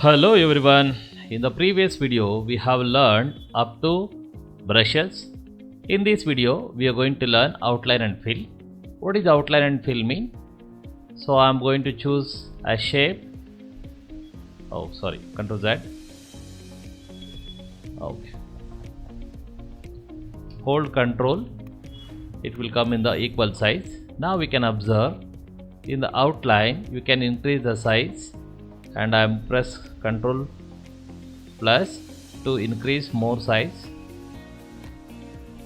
Hello everyone. In the previous video we have learned up to brushes. In this video we are going to learn outline and fill. What is outline and fill mean? So I am going to choose a shape. Control Z. Okay. Hold Control. It will come in the equal size. Now we can observe in the outline you can increase the size, and I am press Control plus to increase more size,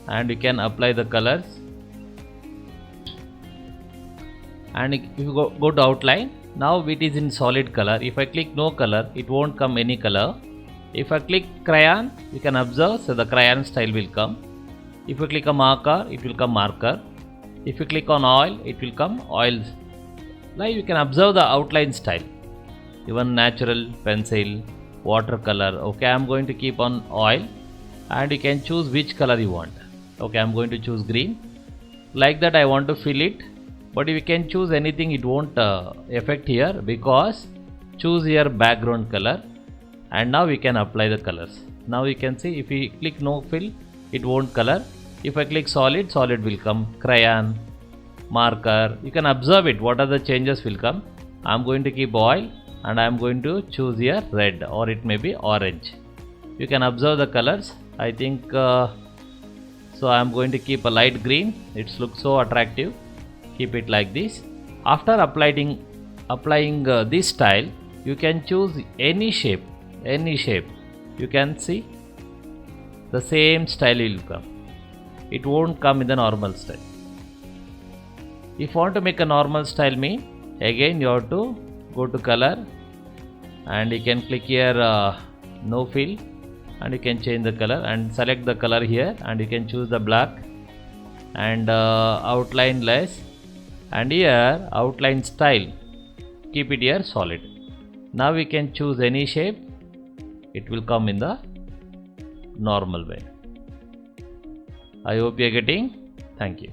and you can apply the colors. And if you go to outline, now it is in solid color. If I click no color, it won't come any color. If I click crayon, you can observe, so the crayon style will come. If you click a marker, it will come marker. If you click on oil, it will come oil. Now you can observe the outline style, even natural, pencil, watercolor. Okay, I am going to keep on oil, and you can choose which color you want. Okay, I am going to choose green. Like that I want to fill it, but you can choose anything, it won't affect here, because choose your background color. And now we can apply the colors. Now you can see if we click no fill, it won't color. If I click solid, solid will come, crayon, marker. You can observe it, what are the changes will come. I am going to keep oil, and I am going to choose here red, or it may be orange. You can observe the colors. I think so I am going to keep a light green. It looks so attractive. Keep it like this. After applying this style, you can choose any shape. You can see the same style will come. It won't come in the normal style. If you want to make a normal style mean, again you have to go to color, and you can click here no fill, and you can change the color and select the color here, and you can choose the black, and outline less, and here outline style, keep it here solid. Now we can choose any shape, it will come in the normal way. I hope you are getting. Thank you.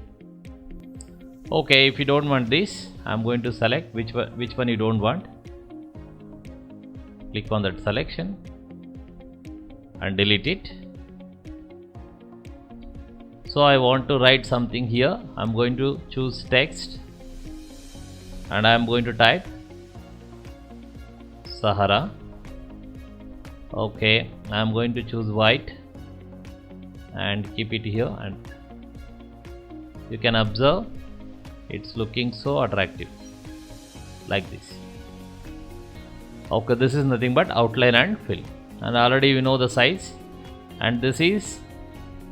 Okay, if you don't want this, I am going to select which one you don't want. Click on that selection and delete it. So I want to write something here. I am going to choose text, and I am going to type Sahara. Okay, I am going to choose white and keep it here, and you can observe it's looking so attractive like this. Okay, this is nothing but outline and fill, and already you know the size. And this is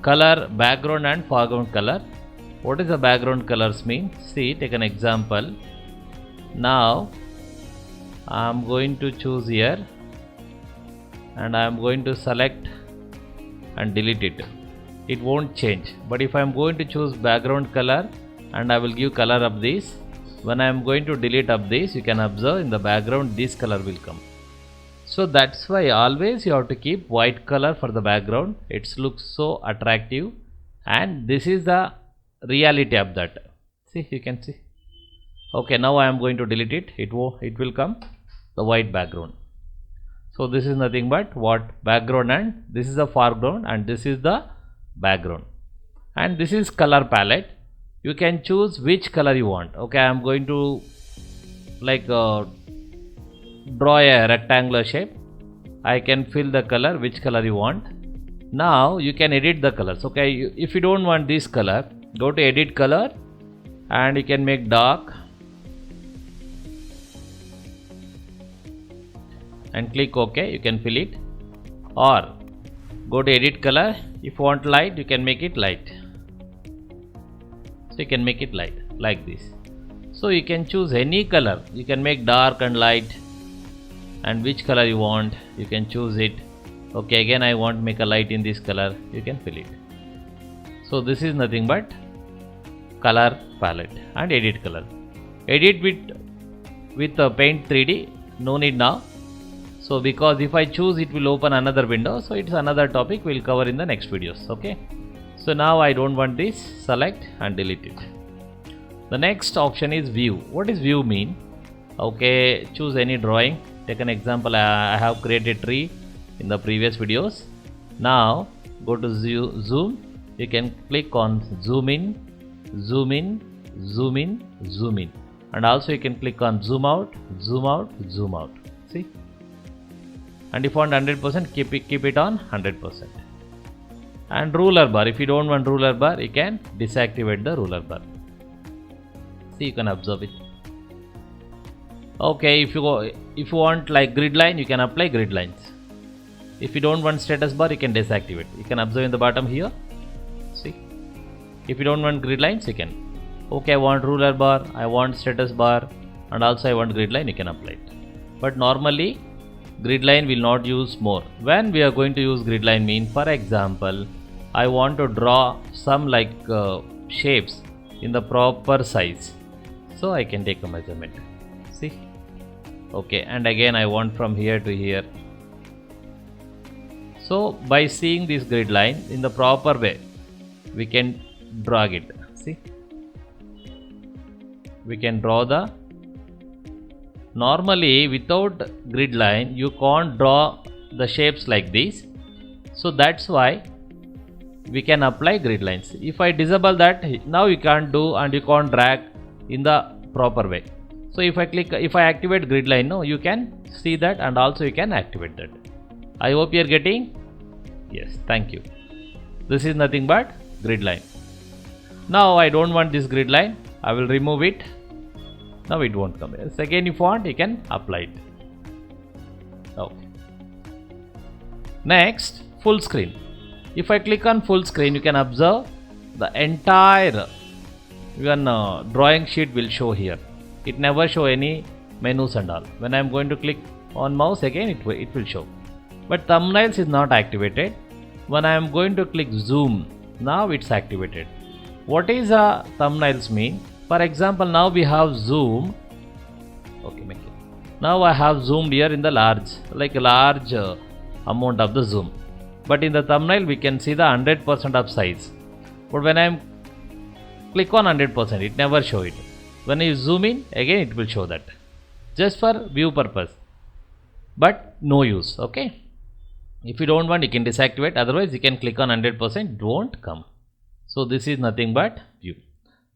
color, background and foreground color. What is the background colors mean? See, take an example. Now I am going to choose here, and I am going to select and delete it. It won't change. But if I am going to choose background color, and I will give color of this, when I am going to delete of this, you can observe in the background this color will come. So that's why always you have to keep white color for the background. It looks so attractive, and this is the reality of that. See, you can see. Okay, now I am going to delete it. It will come the white background. So this is nothing but what background, and this is the foreground, and this is the background, and this is color palette. You can choose which color you want. Okay, I am going to draw a rectangular shape. I can fill the color, which color you want. Now you can edit the colors. Okay, if you don't want this color, go to edit color, and you can make dark and click OK. You can fill it, or go to edit color. If you want light, you can make it light. So you can make it light like this. So you can choose any color. You can make dark and light, and which color you want, you can choose it. Okay, again I want to make a light in this color, you can fill it. So this is nothing but color palette and edit color. Edit with Paint 3D, no need now. So because if I choose, it will open another window, so it's another topic we'll cover in the next videos. Okay, so now I don't want this, select and delete it. The next option is view. What is view mean? Okay, choose any drawing. take an example. I have created tree in the previous videos. Now go to zoom. You can click on zoom in, zoom in, zoom in, zoom in, and also you can click on zoom out, zoom out, zoom out. See, and if you want 100%, keep it on 100%. And ruler bar, if you don't want ruler bar, you can deactivate the ruler bar. See, you can observe it. Okay, if you want like grid line, you can apply grid lines. If you don't want status bar, you can deactivate. You can observe in the bottom here. See, if you don't want grid lines, you can. Okay, I want ruler bar, I want status bar, and also I want grid line, you can apply it. But normally grid line will not use more. When we are going to use grid line mean, for example, I want to draw some like shapes in the proper size, so I can take a measurement. See, okay, and again I want from here to here. So by seeing this grid line in the proper way, we can drag it. See, we can draw the. Normally without grid line you can't draw the shapes like this, so that's why we can apply grid lines. If I disable that, now you can't do and you can't drag in the proper way. So if I activate grid line, no, you can see that, and also you can activate that. I hope you are getting. Yes, thank you. This is nothing but grid line. Now I don't want this grid line, I will remove it. Now it won't come. Again, if you want, you can apply it. Okay. Next, full screen. If I click on full screen, you can observe the entire drawing sheet will show here. It never show any menus and all. When I am going to click on mouse again, it will show. But thumbnails is not activated. When I am going to click zoom, now it's activated. What is a thumbnails mean? For example, now we have zoom. Okay, make it. Now I have zoomed here in the large amount of the zoom. But in the thumbnail we can see the 100% of size. But when I click on 100%, it never show it. When you zoom in, again it will show that. Just for view purpose. But no use. Okay. If you don't want, you can deactivate. Otherwise, you can click on 100%. It won't come. So this is nothing but view.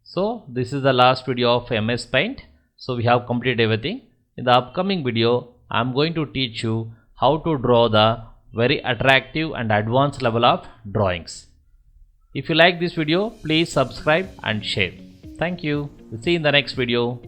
So this is the last video of MS Paint. So we have completed everything. In the upcoming video, I am going to teach you how to draw the very attractive and advanced level of drawings. If you like this video, please subscribe and share. Thank you. We'll see you in the next video.